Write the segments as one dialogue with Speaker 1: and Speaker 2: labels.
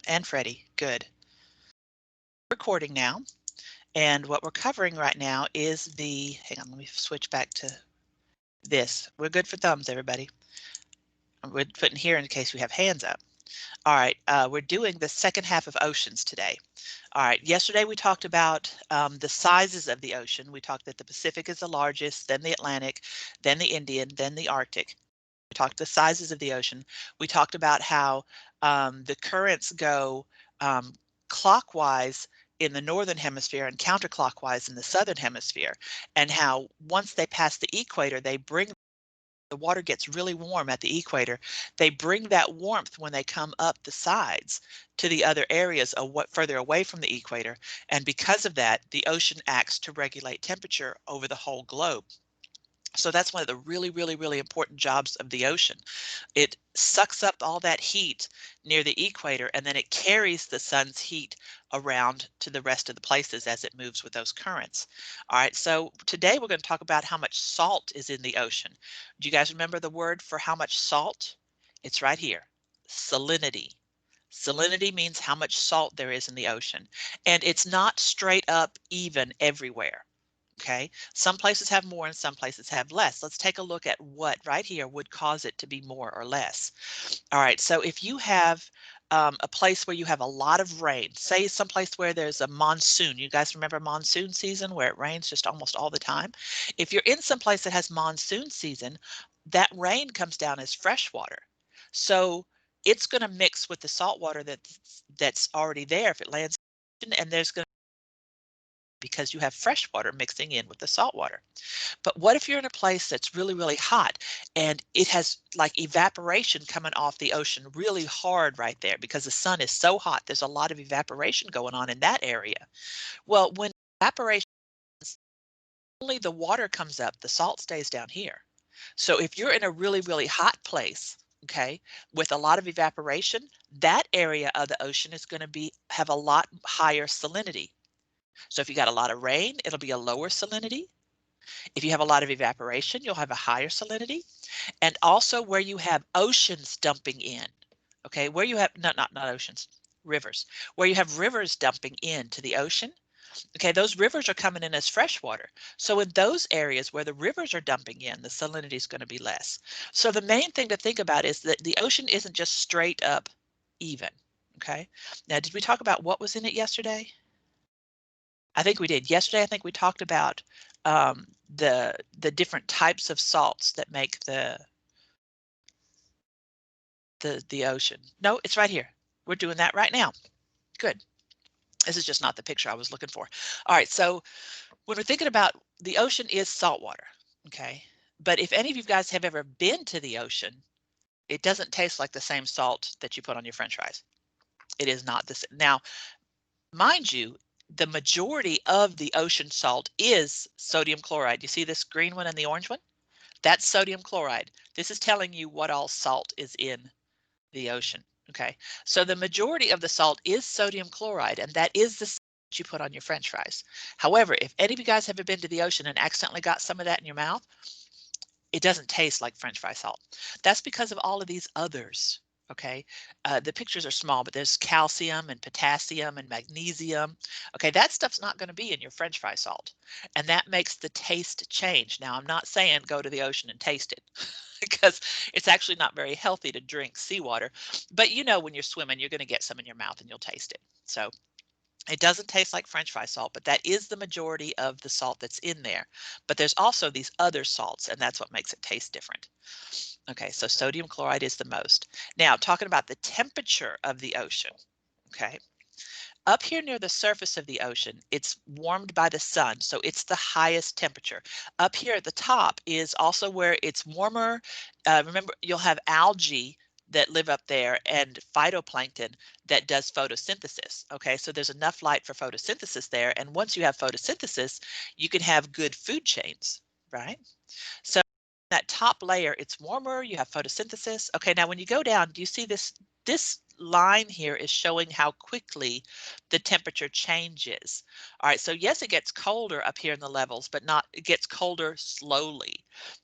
Speaker 1: And Freddie. Good. Recording now. And what we're covering right now is hang on, let me switch back to this. We're good for thumbs, everybody. We're putting here in case we have hands up. All right, we're doing the second half of oceans today. All right, yesterday we talked about the sizes of the ocean. We talked that the Pacific is the largest, then the Atlantic, then the Indian, then the Arctic. We talked the sizes of the ocean. We talked about how the currents go clockwise in the northern hemisphere and counterclockwise in the southern hemisphere, and how once they pass the equator, the water gets really warm at the equator. They bring that warmth when they come up the sides to the other areas of what further away from the equator. And because of that, the ocean acts to regulate temperature over the whole globe. So that's one of the really, really, really important jobs of the ocean. It sucks up all that heat near the equator, and then it carries the sun's heat around to the rest of the places as it moves with those currents. All right, so today we're going to talk about how much salt is in the ocean. Do you guys remember the word for how much salt? It's right here, salinity. Salinity means how much salt there is in the ocean, and it's not straight up even everywhere. Okay, some places have more and some places have less. Let's take a look at what right here would cause it to be more or less. All right, so if you have a place where you have a lot of rain, say someplace where there's a monsoon, you guys remember monsoon season where it rains just almost all the time? If you're in some place that has monsoon season, that rain comes down as fresh water. So it's going to mix with the salt water that's already there if it lands, and there's going to because you have fresh water mixing in with the salt water. But what if you're in a place that's really, really hot and it has like evaporation coming off the ocean really hard right there because the sun is so hot, there's a lot of evaporation going on in that area. Well, when evaporation, only the water comes up, the salt stays down here. So if you're in a really, really hot place, okay, with a lot of evaporation, that area of the ocean is going to have a lot higher salinity. So if you got a lot of rain, it'll be a lower salinity. If you have a lot of evaporation, you'll have a higher salinity. And also where you have oceans dumping in, okay, where you have, not oceans, rivers, where you have rivers dumping into the ocean, okay, those rivers are coming in as fresh water. So in those areas where the rivers are dumping in, the salinity is going to be less. So the main thing to think about is that the ocean isn't just straight up even, okay? Now, did we talk about what was in it yesterday? I think we did. Yesterday, I think we talked about the different types of salts that make the ocean. No, it's right here. We're doing that right now. Good. This is just not the picture I was looking for. All right, so when we're thinking about the ocean is salt water, okay? But if any of you guys have ever been to the ocean, it doesn't taste like the same salt that you put on your French fries. It is not the same. Now, mind you, the majority of the ocean salt is sodium chloride. You see this green one and the orange one? That's sodium chloride. This is telling you what all salt is in the ocean. Okay, so the majority of the salt is sodium chloride, and that is the salt you put on your French fries. However, if any of you guys have ever been to the ocean and accidentally got some of that in your mouth, it doesn't taste like French fry salt. That's because of all of these others. Okay, the pictures are small, but there's calcium and potassium and magnesium. Okay, that stuff's not going to be in your French fry salt, and that makes the taste change. Now, I'm not saying go to the ocean and taste it because it's actually not very healthy to drink seawater. But you know, when you're swimming, you're going to get some in your mouth and you'll taste it. So it doesn't taste like French fry salt, but that is the majority of the salt that's in there. But there's also these other salts, and that's what makes it taste different. Okay, so sodium chloride is the most. Now, talking about the temperature of the ocean, okay? Up here near the surface of the ocean, it's warmed by the sun, so it's the highest temperature. Up here at the top is also where it's warmer. Remember, you'll have algae that live up there and phytoplankton that does photosynthesis. Okay, so there's enough light for photosynthesis there. And once you have photosynthesis, you can have good food chains, right? So that top layer, it's warmer, you have photosynthesis. Okay, now when you go down, do you see this line here is showing how quickly the temperature changes. All right, so yes, it gets colder up here in the levels, but it gets colder slowly.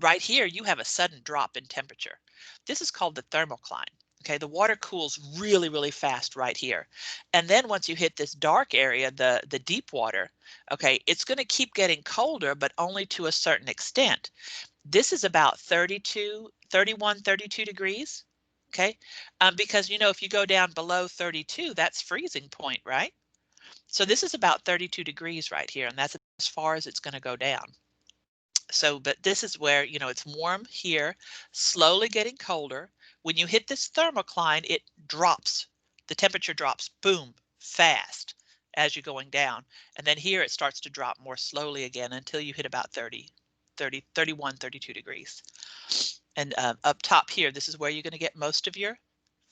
Speaker 1: Right here, you have a sudden drop in temperature. This is called the thermocline. Okay, the water cools really, really fast right here. And then once you hit this dark area, the deep water, okay, it's going to keep getting colder, but only to a certain extent. This is about 32, 31, 32 degrees. Okay, because you know, if you go down below 32, that's freezing point, right? So this is about 32 degrees right here, and that's as far as it's going to go down. So, but this is where, you know, it's warm here, slowly getting colder. When you hit this thermocline, it drops. The temperature drops, boom, fast as you're going down. And then here it starts to drop more slowly again until you hit about 31, 32 degrees. And up top here, this is where you're going to get most of your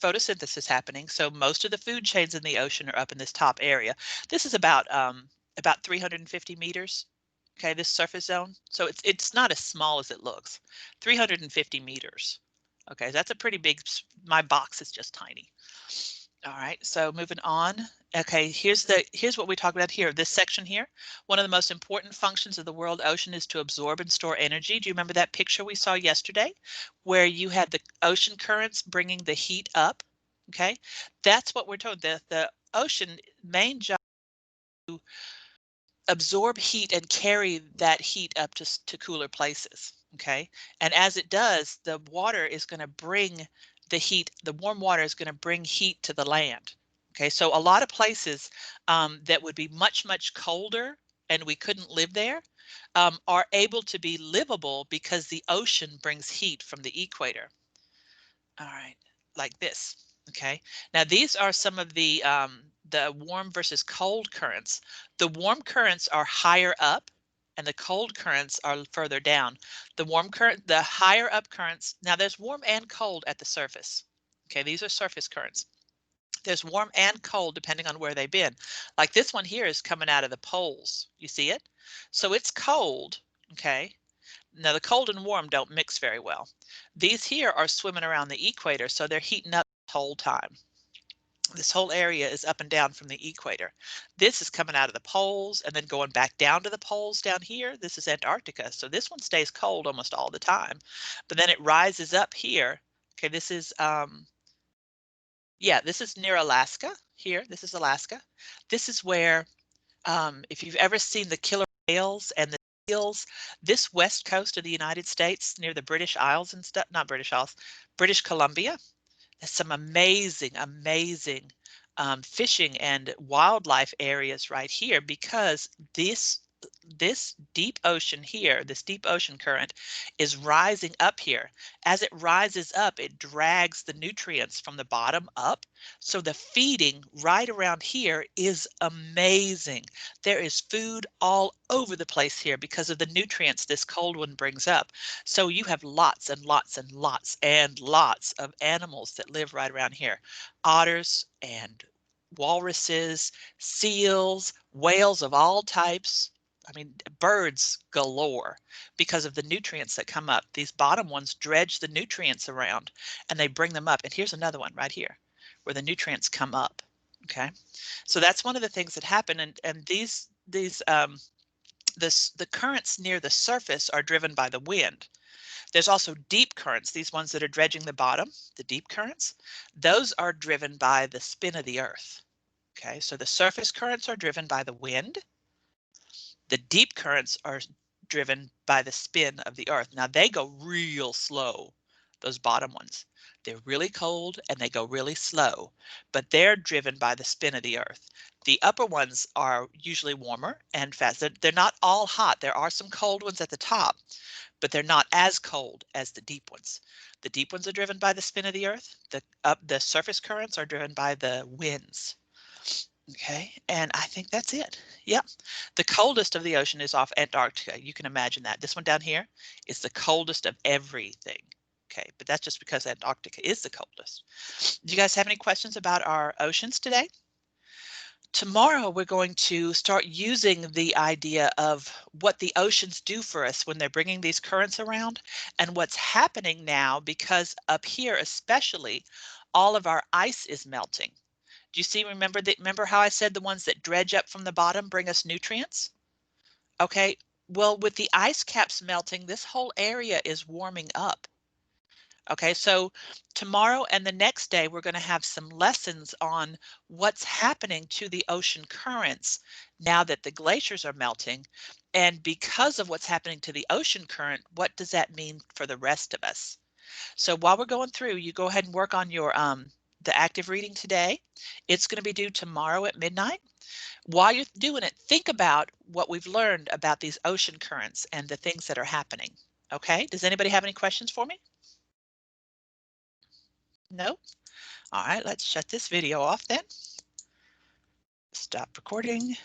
Speaker 1: photosynthesis happening. So most of the food chains in the ocean are up in this top area. This is about 350 meters. Okay, this surface zone. So it's not as small as it looks. 350 meters. Okay, that's a pretty big. My box is just tiny. All right, so moving on. Okay, here's what we talk about here. This section here, one of the most important functions of the world ocean is to absorb and store energy. Do you remember that picture we saw yesterday where you had the ocean currents bringing the heat up? Okay, that's what we're told. The ocean main job absorb heat and carry that heat up to cooler places. Okay. And as it does, the water is going to bring the heat, the warm water is going to bring heat to the land. Okay. So a lot of places that would be much, much colder and we couldn't live there are able to be livable because the ocean brings heat from the equator. All right, like this. Okay. Now these are some of the warm versus cold currents. The warm currents are higher up, and the cold currents are further down. The warm current, the higher up currents. Now there's warm and cold at the surface. Okay, these are surface currents. There's warm and cold depending on where they've been. Like this one here is coming out of the poles. You see it? So it's cold. Okay. Now the cold and warm don't mix very well. These here are swimming around the equator, so they're heating up the whole time. This whole area is up and down from the equator. This is coming out of the poles and then going back down to the poles down here. This is Antarctica, so this one stays cold almost all the time. But then it rises up here. Okay, this is yeah, this is near Alaska here. This is Alaska. This is where if you've ever seen the killer whales and the seals, this west coast of the United States near the British Isles and stuff, not British Isles, British Columbia, there's some amazing, amazing fishing and wildlife areas right here because this deep ocean here, this deep ocean current is rising up here. As it rises up, it drags the nutrients from the bottom up. So the feeding right around here is amazing. There is food all over the place here because of the nutrients this cold one brings up. So you have lots and lots and lots and lots of animals that live right around here. Otters and walruses, seals, whales of all types. I mean, birds galore because of the nutrients that come up. These bottom ones dredge the nutrients around and they bring them up. And here's another one right here where the nutrients come up. Okay. So that's one of the things that happen. And the currents near the surface are driven by the wind. There's also deep currents, these ones that are dredging the bottom, the deep currents. Those are driven by the spin of the earth. Okay. So the surface currents are driven by the wind. The deep currents are driven by the spin of the earth. Now they go real slow, those bottom ones. They're really cold and they go really slow, but they're driven by the spin of the earth. The upper ones are usually warmer and fast. They're not all hot. There are some cold ones at the top, but they're not as cold as the deep ones. The deep ones are driven by the spin of the earth. The surface currents are driven by the winds. Okay, and I think that's it. Yep. The coldest of the ocean is off Antarctica. You can imagine that. This one down here is the coldest of everything. Okay, but that's just because Antarctica is the coldest. Do you guys have any questions about our oceans today? Tomorrow, we're going to start using the idea of what the oceans do for us when they're bringing these currents around and what's happening now because up here, especially, all of our ice is melting. Do you see, remember how I said the ones that dredge up from the bottom bring us nutrients? Okay, well, with the ice caps melting, this whole area is warming up. Okay, so tomorrow and the next day, we're going to have some lessons on what's happening to the ocean currents now that the glaciers are melting. And because of what's happening to the ocean current, what does that mean for the rest of us? So while we're going through, you go ahead and work on your the active reading today. It's going to be due tomorrow at midnight. While you're doing it, think about what we've learned about these ocean currents and the things that are happening. Okay, does anybody have any questions for me? No? All right, let's shut this video off then. Stop recording.